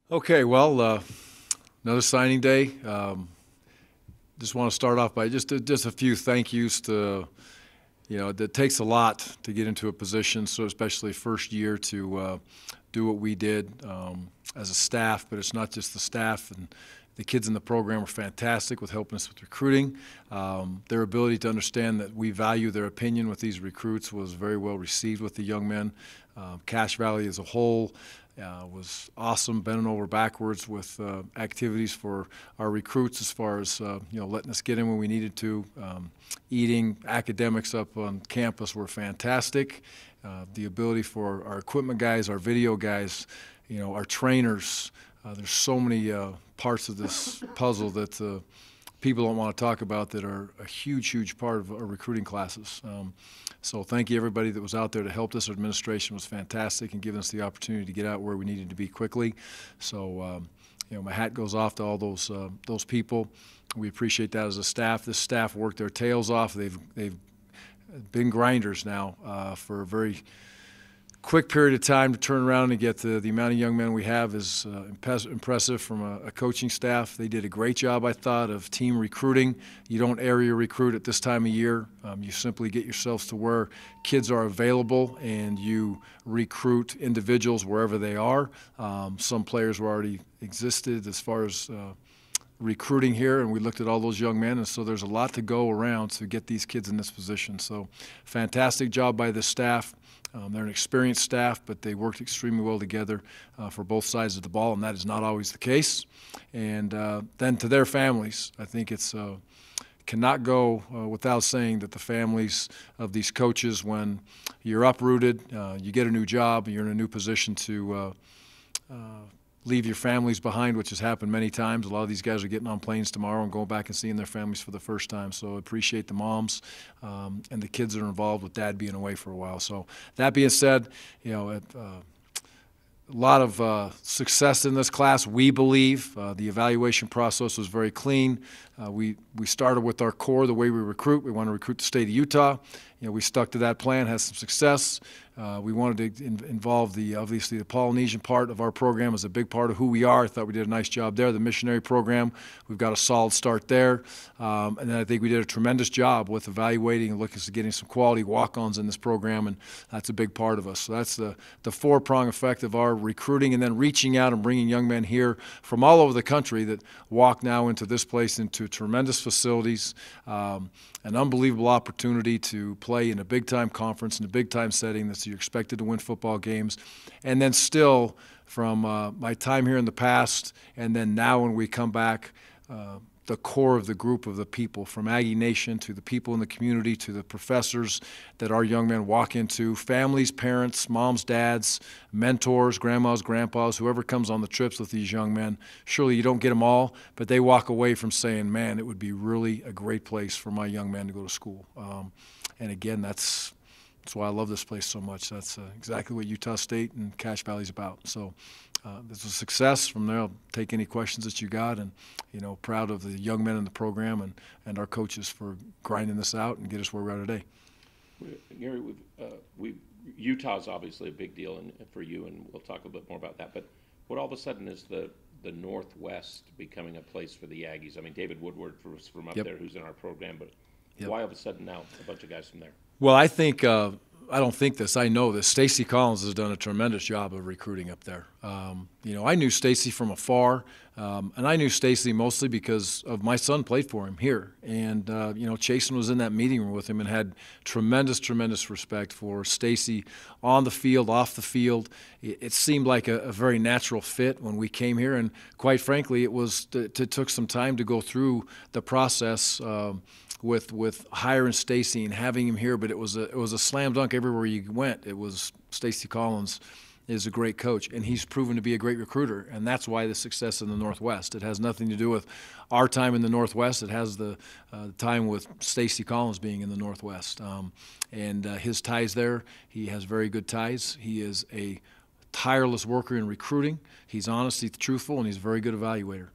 Okay, well, another signing day. Just want to start off by just a few thank yous to, it takes a lot to get into a position, so especially first year to do what we did as a staff, but it's not just the staff. And the kids in the program were fantastic with helping us with recruiting. Their ability to understand that we value their opinion with these recruits was very well received with the young men. Cache Valley as a whole was awesome, bending over backwards with activities for our recruits as far as letting us get in when we needed to. Eating, academics up on campus were fantastic. The ability for our equipment guys, our video guys, our trainers. There's so many parts of this puzzle that people don't want to talk about that are a huge, huge part of our recruiting classes. So thank you, everybody that was out there to help us. Our administration was fantastic in giving us the opportunity to get out where we needed to be quickly. So, my hat goes off to all those people. We appreciate that as a staff. This staff worked their tails off. They've been grinders now for a very quick period of time to turn around and get the amount of young men we have is impressive from a coaching staff. They did a great job, I thought, of team recruiting. You don't area recruit at this time of year. You simply get yourselves to where kids are available and you recruit individuals wherever they are. Some players were already existed as far as recruiting here, and we looked at all those young men, and so there's a lot to go around to get these kids in this position. So fantastic job by the staff. They're an experienced staff, but they worked extremely well together for both sides of the ball, and that is not always the case. And then to their families, I think it's cannot go without saying that the families of these coaches, when you're uprooted, you get a new job, you're in a new position to leave your families behind, which has happened many times. A lot of these guys are getting on planes tomorrow and going back and seeing their families for the first time. So I appreciate the moms and the kids that are involved with dad being away for a while. So that being said, a lot of success in this class, we believe. The evaluation process was very clean. We started with our core, the way we recruit. We want to recruit the state of Utah. We stuck to that plan, had some success. We wanted to involve obviously the Polynesian part of our program is a big part of who we are. I thought we did a nice job there. The missionary program, we've got a solid start there. And then I think we did a tremendous job with evaluating and looking at getting some quality walk-ons in this program, and that's a big part of us. So that's the four-prong effect of our recruiting, and then reaching out and bringing young men here from all over the country that walk now into this place, into tremendous facilities, an unbelievable opportunity to play in a big-time conference, in a big-time setting that you're expected to win football games. And then still, from my time here in the past and then now when we come back, the core of the group of the people, from Aggie Nation to the people in the community to the professors that our young men walk into, families, parents, moms, dads, mentors, grandmas, grandpas, whoever comes on the trips with these young men. Surely you don't get them all, but they walk away from saying, man, it would be really a great place for my young men to go to school. And again, that's why I love this place so much. That's exactly what Utah State and Cache Valley is about. So this was a success. From there, I'll take any questions that you got, and proud of the young men in the program and our coaches for grinding this out and get us where we are today. Gary, Utah's obviously a big deal for you, and we'll talk a bit more about that. But what all of a sudden is the Northwest becoming a place for the Aggies? I mean, David Woodward was from up there, who's in our program, but why all of a sudden now a bunch of guys from there? Well, I think I don't think this. I know this. Stacy Collins has done a tremendous job of recruiting up there. I knew Stacy from afar, and I knew Stacy mostly because of my son played for him here. And, Chasen was in that meeting room with him and had tremendous, tremendous respect for Stacy on the field, off the field. It seemed like a very natural fit when we came here. And quite frankly, it took some time to go through the process with hiring Stacy and having him here, but it was a slam dunk everywhere you went. It was Stacy Collins is a great coach, and he's proven to be a great recruiter, and that's why the success in the Northwest. It has nothing to do with our time in the Northwest. It has the time with Stacy Collins being in the Northwest, and his ties there. He has very good ties. He is a tireless worker in recruiting. He's honest, he's truthful, and he's a very good evaluator.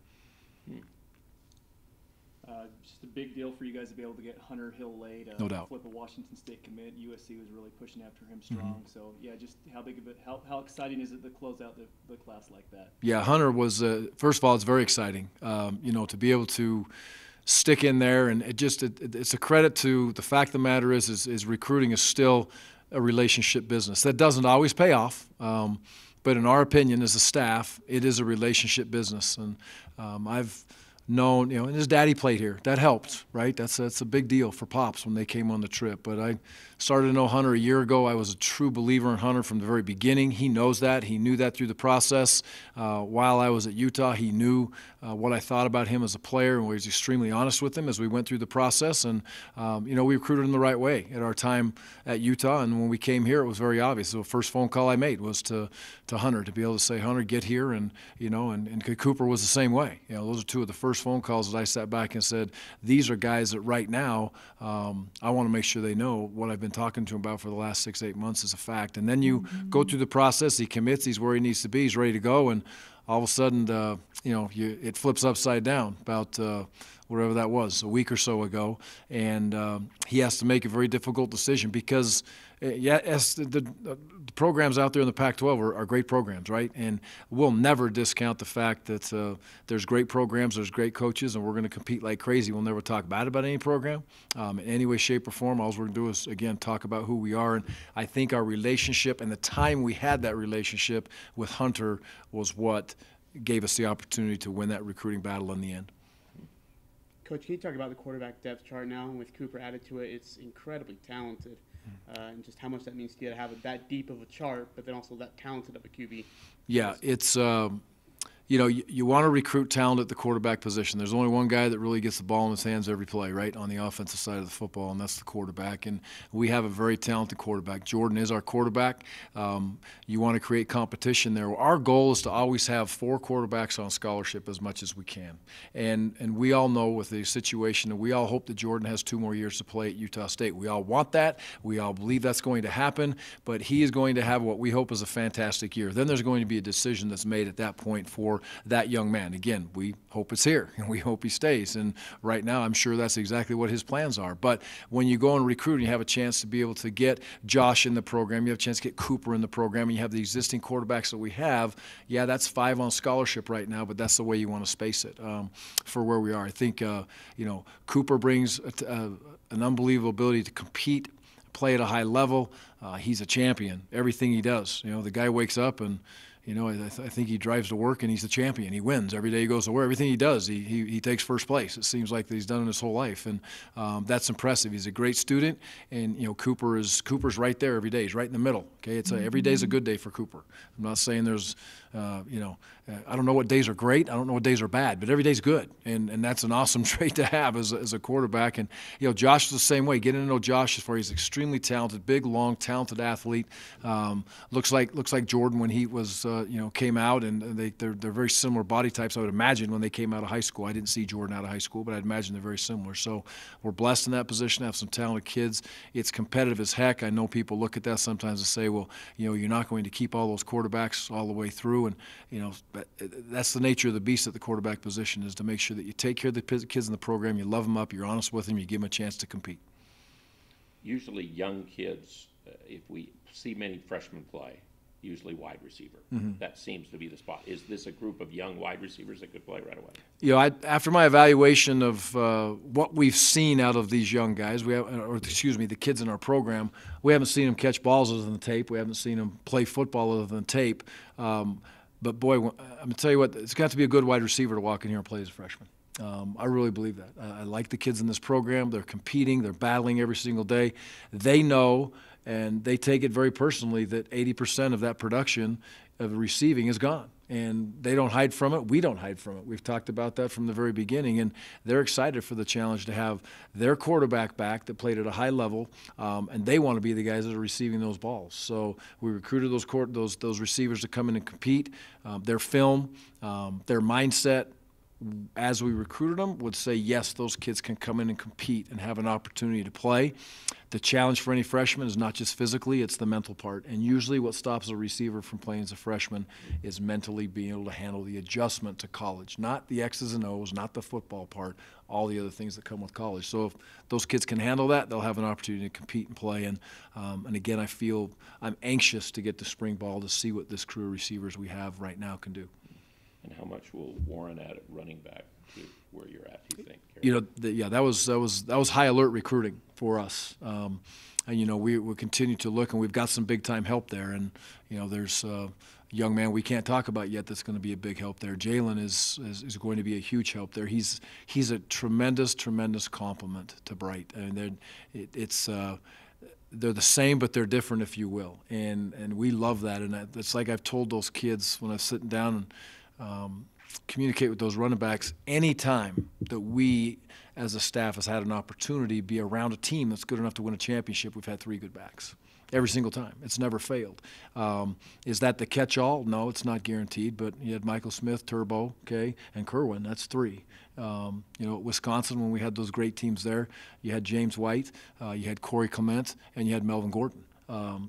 just a big deal for you guys to be able to get Hunter Hill-Lay to No doubt. flip a Washington State commit. USC was really pushing after him strong. So yeah, just how big of it, how exciting is it to close out the class like that? Yeah, Hunter was, first of all, it's very exciting, to be able to stick in there. And it's a credit to the fact of the matter is recruiting is still a relationship business. That doesn't always pay off. But in our opinion, as a staff, it is a relationship business. And I've known, and his daddy played here. That helped, right? That's a big deal for Pops when they came on the trip. But I started to know Hunter a year ago. I was a true believer in Hunter from the very beginning. He knows that. He knew that through the process. While I was at Utah, he knew what I thought about him as a player, and was extremely honest with him as we went through the process. And, we recruited him the right way at our time at Utah. And when we came here, it was very obvious. So the first phone call I made was to Hunter, to be able to say, Hunter, get here. And, and Cooper was the same way. Those are two of the first phone calls that I sat back and said, these are guys that right now I want to make sure they know what I've been talking to him about for the last 6-8 months is a fact. And then you go through the process. He commits. He's where he needs to be. He's ready to go. And all of a sudden, it flips upside down about whatever that was, a week or so ago. And he has to make a very difficult decision because, the programs out there in the Pac-12 are great programs, right? And we'll never discount the fact that there's great programs, there's great coaches, and we're going to compete like crazy. We'll never talk bad about any program in any way, shape, or form. All we're going to do is, again, talk about who we are. And I think our relationship and the time we had that relationship with Hunter was what gave us the opportunity to win that recruiting battle in the end. Coach, can you talk about the quarterback depth chart now? And with Cooper added to it, it's incredibly talented. And just how much that means to you to have that deep of a chart, but then also that talented of a QB. Yeah, it's you want to recruit talent at the quarterback position. There's only one guy that really gets the ball in his hands every play, right, on the offensive side of the football, and that's the quarterback. And we have a very talented quarterback. Jordan is our quarterback. You want to create competition there. Our goal is to always have 4 quarterbacks on scholarship as much as we can. And we all know with the situation, and we all hope that Jordan has 2 more years to play at Utah State. We all want that. We all believe that's going to happen. But he is going to have what we hope is a fantastic year. Then there's going to be a decision that's made at that point for that young man. Again, we hope it's here, and we hope he stays. And right now, I'm sure that's exactly what his plans are. But when you go and recruit and you have a chance to be able to get Josh in the program, you have a chance to get Cooper in the program, and you have the existing quarterbacks that we have, yeah, that's 5 on scholarship right now, but that's the way you want to space it for where we are. I think, Cooper brings an unbelievable ability to compete, play at a high level. He's a champion. Everything he does. The guy wakes up and I think he drives to work and he's the champion. He wins every day he goes to work. Everything he does, he takes first place. It seems like he's done it his whole life, and that's impressive. He's a great student, and Cooper's right there every day. He's right in the middle. Okay, every day's a good day for Cooper. I'm not saying there's, I don't know what days are great. I don't know what days are bad, but every day's good, and that's an awesome trait to have as a quarterback. And Josh is the same way. Getting to know Josh as far as he's extremely talented, big, long, talented athlete. Looks like Jordan when he was. Came out, and they're very similar body types, I would imagine, when they came out of high school. I didn't see Jordan out of high school, but I'd imagine they're very similar. So we're blessed in that position to have some talented kids. It's competitive as heck. I know people look at that sometimes and say, well, you're not going to keep all those quarterbacks all the way through. And, that's the nature of the beast at the quarterback position, is to make sure that you take care of the kids in the program, you love them up, you're honest with them, you give them a chance to compete. Usually young kids, if we see many freshmen play, usually wide receiver. That seems to be the spot. Is this a group of young wide receivers that could play right away? After my evaluation of what we've seen out of these young guys, the kids in our program, we haven't seen them catch balls other than the tape. We haven't seen them play football other than tape. But boy, I'm going to tell you what, it's got to be a good wide receiver to walk in here and play as a freshman. I really believe that. I like the kids in this program. They're competing. They're battling every single day. They know, and they take it very personally, that 80% of that production of receiving is gone. And they don't hide from it. We don't hide from it. We've talked about that from the very beginning. And they're excited for the challenge to have their quarterback back that played at a high level, and they want to be the guys that are receiving those balls. So we recruited those receivers to come in and compete. Their film, their mindset, as we recruited them, would say, yes, those kids can come in and compete and have an opportunity to play. The challenge for any freshman is not just physically, it's the mental part. And usually what stops a receiver from playing as a freshman is mentally being able to handle the adjustment to college. Not the X's and O's, not the football part, all the other things that come with college. So if those kids can handle that, they'll have an opportunity to compete and play. And again, I'm anxious to get to spring ball to see what this crew of receivers we have right now can do. And how much will Warren add at running back to where you're at, do you think? You know, that was high alert recruiting for us. And you know, we continue to look, and we've got some big time help there. And you know, there's a young man we can't talk about yet that's going to be a big help there. Jalen is going to be a huge help there. He's a tremendous compliment to Bright. And they're the same, but they're different, if you will. And we love that. And it's like I've told those kids when I'm sitting down and communicate with those running backs, anytime that we as a staff has had an opportunity to be around a team that's good enough to win a championship, we've had 3 good backs. Every single time. It's never failed. Is that the catch-all? No, it's not guaranteed, but you had Michael Smith, Turbo, okay, and Kerwin. That's 3. You know, at Wisconsin, when we had those great teams there, you had James White, you had Corey Clement, and you had Melvin Gordon.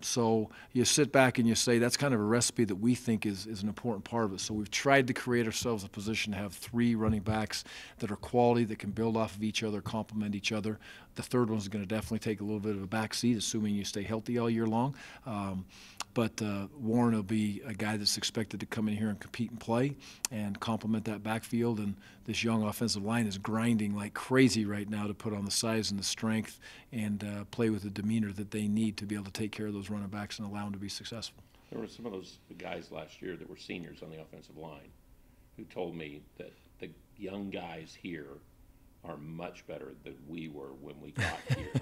So you sit back and you say that's kind of a recipe that we think is an important part of it. So we've tried to create ourselves a position to have 3 running backs that are quality, that can build off of each other, complement each other. The third one is going to definitely take a little bit of a back seat, assuming you stay healthy all year long. But Warren will be a guy that's expected to come in here and compete and play and complement that backfield. And this young offensive line is grinding like crazy right now to put on the size and the strength and play with the demeanor that they need to be able to take care of those running backs and allow them to be successful. There were some of those guys last year that were seniors on the offensive line who told me that the young guys here are much better than we were when we got here.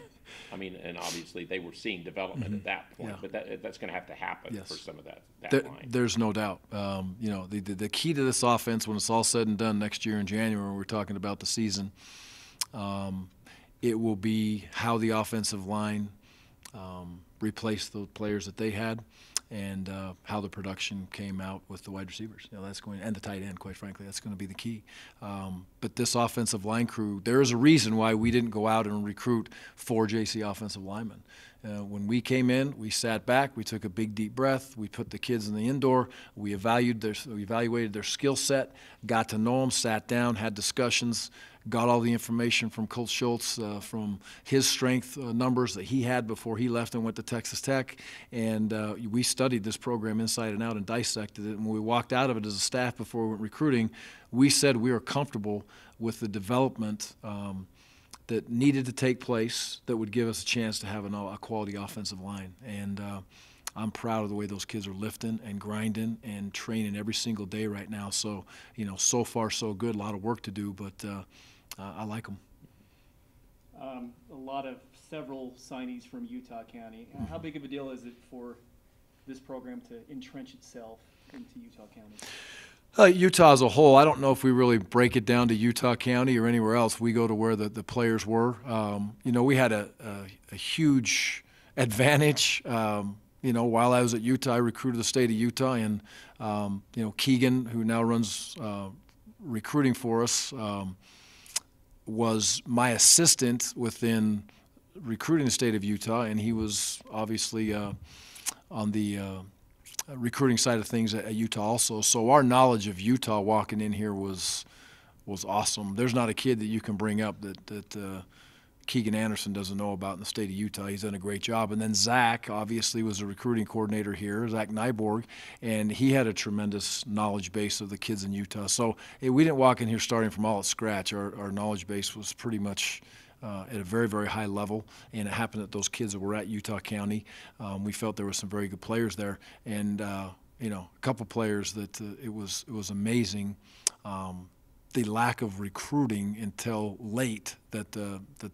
I mean, and obviously they were seeing development at that point, Yeah. but that's going to have to happen Yes. for some of that line. There's no doubt. You know, the key to this offense, when it's all said and done next year in January, when we're talking about the season, it will be how the offensive line replaced the players that they had, and how the production came out with the wide receivers. You know, that's going, and the tight end, quite frankly, that's going to be the key. But this offensive line crew, there is a reason why we didn't go out and recruit 4 JC offensive linemen. When we came in, we sat back, we took a big deep breath, we put the kids in the indoor, we evaluated their skill set, got to know them, sat down, had discussions, got all the information from Coach Schultz, from his strength numbers that he had before he left and went to Texas Tech, and we studied this program inside and out and dissected it. And when we walked out of it as a staff before we went recruiting, we said we were comfortable with the development that needed to take place that would give us a chance to have a quality offensive line. And I'm proud of the way those kids are lifting and grinding and training every single day right now. So, you know, so far so good. A lot of work to do, but I like them. Several signees from Utah County. How big of a deal is it for this program to entrench itself into Utah County? Utah as a whole, I don't know if we really break it down to Utah County or anywhere else. We go to where the players were. You know, we had a huge advantage. You know, while I was at Utah, I recruited the state of Utah, and you know, Keegan, who now runs recruiting for us, was my assistant within recruiting the state of Utah, and he was obviously on the recruiting side of things at Utah also. So our knowledge of Utah walking in here was awesome. There's not a kid that you can bring up that Keegan Anderson doesn't know about in the state of Utah. He's done a great job. And then Zach obviously was a recruiting coordinator here, Zach Nyborg, and he had a tremendous knowledge base of the kids in Utah. So we didn't walk in here starting from all at scratch. Our knowledge base was pretty much at a very, very high level, and it happened that those kids that were at Utah County, we felt there were some very good players there, and you know, a couple players that it was amazing. The lack of recruiting until late that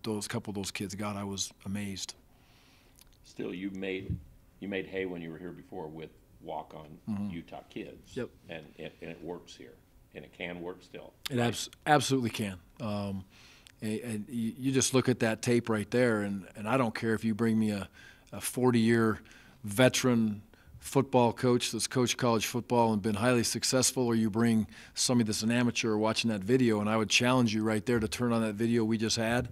those couple of those kids got, I was amazed. Still, you made hay when you were here before with walk-on Utah kids. Yep. And it works here, and it can work still. It absolutely can. And you just look at that tape right there, and I don't care if you bring me a 40-year veteran football coach that's coached college football and been highly successful, or you bring somebody that's an amateur watching that video, and I would challenge you right there to turn on that video we just had,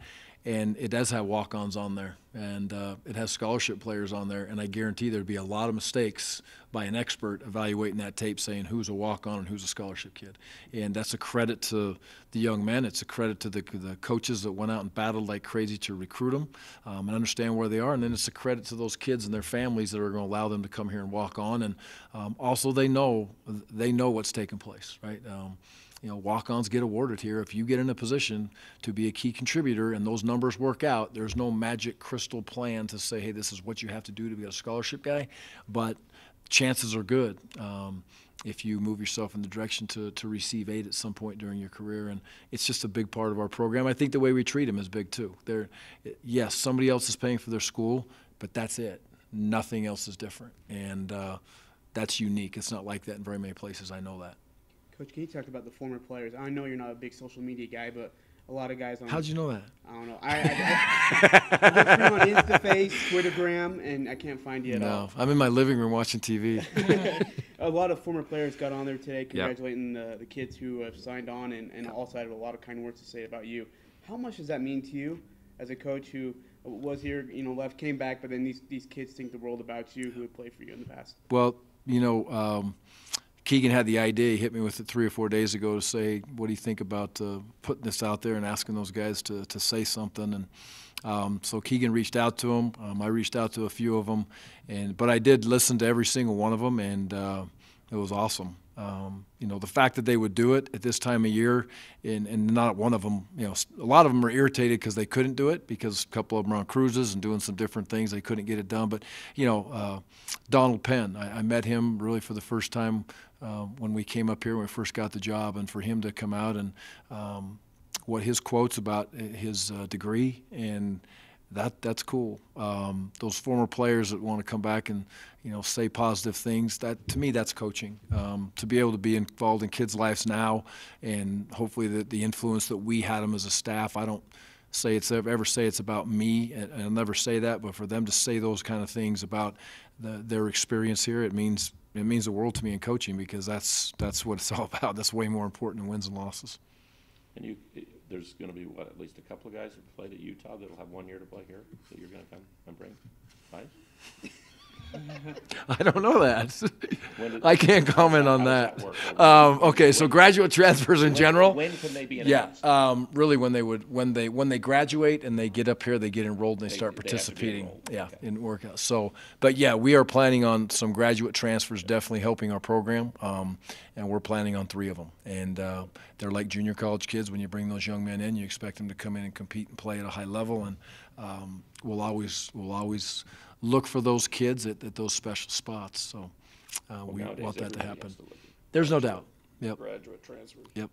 and it does have walk-ons on there, and it has scholarship players on there, and I guarantee there'd be a lot of mistakes by an expert evaluating that tape saying who's a walk-on and who's a scholarship kid. And that's a credit to the young men. It's a credit to the coaches that went out and battled like crazy to recruit them and understand where they are. And then it's a credit to those kids and their families that are going to allow them to come here and walk on. And also they know what's taking place, right? You know, walk-ons get awarded here. If you get in a position to be a key contributor and those numbers work out, there's no magic crystal plan to say, hey, this is what you have to do to be a scholarship guy. But chances are good if you move yourself in the direction to receive aid at some point during your career. And it's just a big part of our program. I think the way we treat them is big too. Yes, somebody else is paying for their school, but that's it. Nothing else is different. And that's unique. It's not like that in very many places. I know that. Coach, can you talk about the former players? I know you're not a big social media guy, but a lot of guys on. How'd you know that? I don't know. I look through on InstaFace, Twittergram, and I can't find you at all. No, I'm in my living room watching TV. A lot of former players got on there today congratulating the kids who have signed on, and also had a lot of kind words to say about you. How much does that mean to you as a coach who was here, left, came back, but then these kids think the world about you who would play for you in the past? Well, Keegan had the idea. He hit me with it 3 or 4 days ago to say, what do you think about putting this out there and asking those guys to say something? And so Keegan reached out to them. I reached out to a few of them. But I did listen to every single one of them, and it was awesome. The fact that they would do it at this time of year, and not one of them, a lot of them are irritated because they couldn't do it because a couple of them are on cruises and doing some different things. They couldn't get it done. But, Donald Penn, I met him really for the first time when we came up here when we first got the job, and for him to come out and what his quotes about his degree, and that's cool. Those former players that want to come back and say positive things, that to me that's coaching. To be able to be involved in kids' lives now, and hopefully the influence that we had them as a staff. I don't say ever say it's about me, and I'll never say that. But for them to say those kind of things about their experience here, it means the world to me in coaching, because that's what it's all about. That's way more important than wins and losses. And there's going to be, at least a couple of guys that played at Utah that'll have 1 year to play here that you're going to come and bring? 5? I don't know that. I can't comment on how that. does that work? Okay, so graduate transfers in general. When can they be announced? Yeah, really when they graduate and they get up here, they get enrolled and they start they have to be participating. enrolled. Yeah, Okay. in workouts. So, but yeah, we are planning on some graduate transfers, definitely helping our program, and we're planning on 3 of them. And they're like junior college kids. When you bring those young men in, you expect them to come in and compete and play at a high level. And we'll always look for those kids at those special spots. So we Nowadays, want that to everybody happen. has to look at There's no doubt. Yep. graduate transfers. Yep.